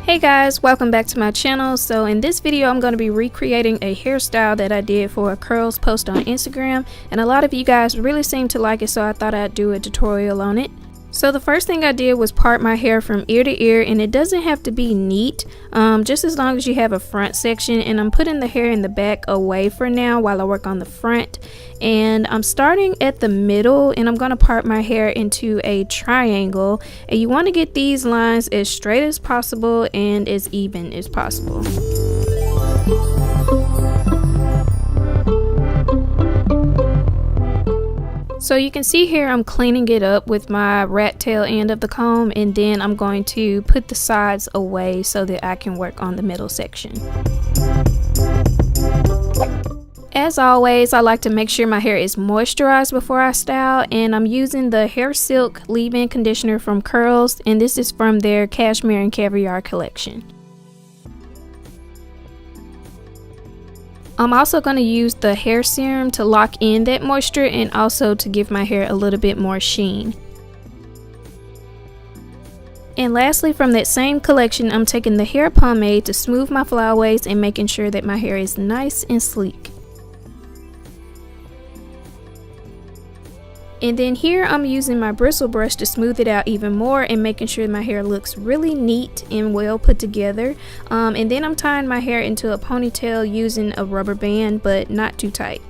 Hey guys, welcome back to my channel. So in this video I'm going to be recreating a hairstyle that I did for a curls post on Instagram, and a lot of you guys really seem to like it, so I thought I'd do a tutorial on it. So the first thing I did was part my hair from ear to ear, and it doesn't have to be neat, just as long as you have a front section. And I'm putting the hair in the back away for now while I work on the front. And I'm starting at the middle, and I'm going to part my hair into a triangle, and you want to get these lines as straight as possible and as even as possible. So you can see here I'm cleaning it up with my rat tail end of the comb, and then I'm going to put the sides away so that I can work on the middle section. As always, I like to make sure my hair is moisturized before I style, and I'm using the Hair Silk leave-in conditioner from Curls, and this is from their Cashmere and Caviar collection. I'm also going to use the hair serum to lock in that moisture and also to give my hair a little bit more sheen. And lastly, from that same collection, I'm taking the hair pomade to smooth my flyaways and making sure that my hair is nice and sleek. And then here I'm using my bristle brush to smooth it out even more and making sure my hair looks really neat and well put together. And then I'm tying my hair into a ponytail using a rubber band, but not too tight.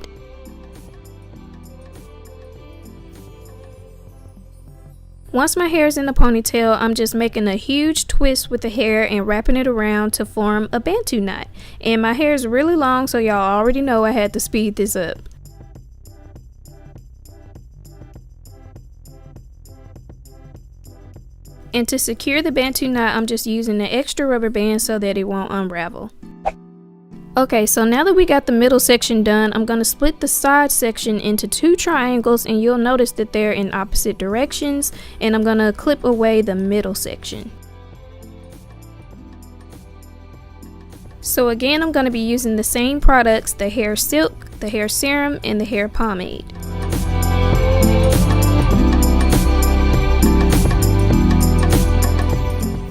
Once my hair is in the ponytail, I'm just making a huge twist with the hair and wrapping it around to form a Bantu knot. And my hair is really long, so y'all already know I had to speed this up. And to secure the Bantu knot, I'm just using an extra rubber band so that it won't unravel. Okay, so now that we got the middle section done, I'm going to split the side section into two triangles, and you'll notice that they're in opposite directions, and I'm going to clip away the middle section. So again, I'm going to be using the same products, the hair silk, the hair serum, and the hair pomade.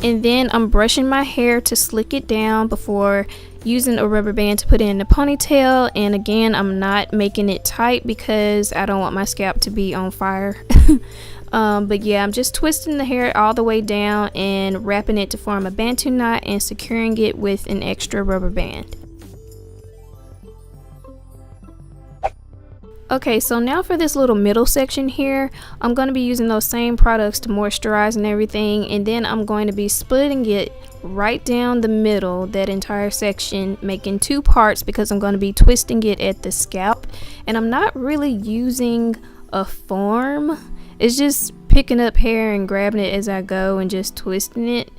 And then I'm brushing my hair to slick it down before using a rubber band to put it in the ponytail. And again, I'm not making it tight because I don't want my scalp to be on fire. But yeah, I'm just twisting the hair all the way down and wrapping it to form a Bantu knot and securing it with an extra rubber band. Okay, so now for this little middle section here, I'm going to be using those same products to moisturize and everything, and then I'm going to be splitting it right down the middle, that entire section, making two parts because I'm going to be twisting it at the scalp. And I'm not really using a form, it's just picking up hair and grabbing it as I go and just twisting it.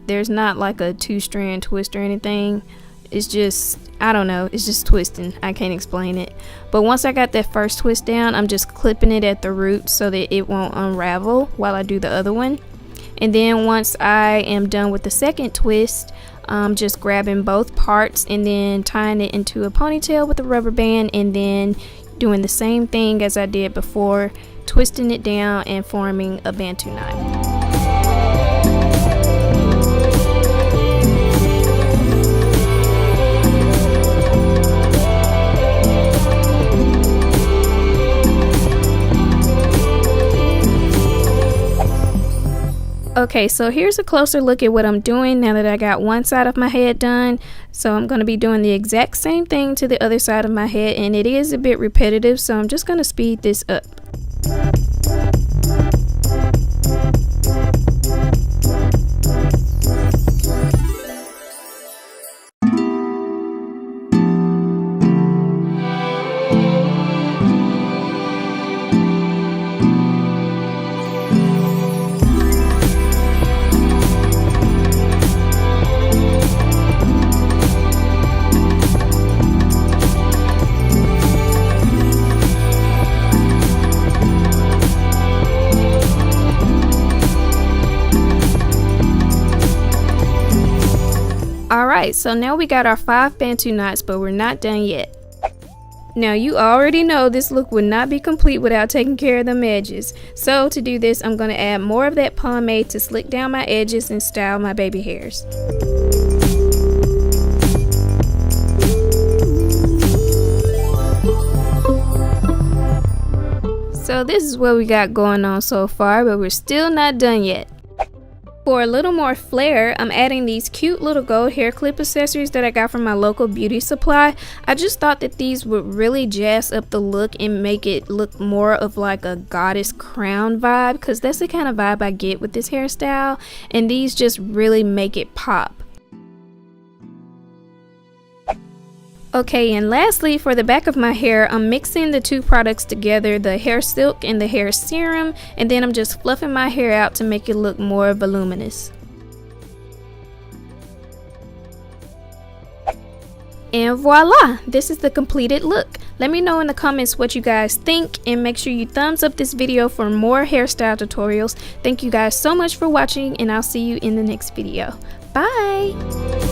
There's not like a two-strand twist or anything. It's just, I don't know, it's just twisting. I can't explain it. But once I got that first twist down, I'm just clipping it at the root so that it won't unravel while I do the other one. And then once I am done with the second twist, I'm just grabbing both parts and then tying it into a ponytail with a rubber band, and then doing the same thing as I did before, twisting it down and forming a Bantu knot. Okay, so here's a closer look at what I'm doing now that I got one side of my head done. So I'm going to be doing the exact same thing to the other side of my head, and it is a bit repetitive, so I'm just going to speed this up. Alright, so now we got our 5 Bantu knots, but we're not done yet. Now you already know this look would not be complete without taking care of them edges. So to do this, I'm going to add more of that pomade to slick down my edges and style my baby hairs. So this is what we got going on so far, but we're still not done yet. For a little more flair, I'm adding these cute little gold hair clip accessories that I got from my local beauty supply. I just thought that these would really jazz up the look and make it look more of like a goddess crown vibe, because that's the kind of vibe I get with this hairstyle, and these just really make it pop. Okay, and lastly, for the back of my hair, I'm mixing the two products together, the hair silk and the hair serum, and then I'm just fluffing my hair out to make it look more voluminous. And voila! This is the completed look. Let me know in the comments what you guys think, and make sure you thumbs up this video for more hairstyle tutorials. Thank you guys so much for watching, and I'll see you in the next video. Bye!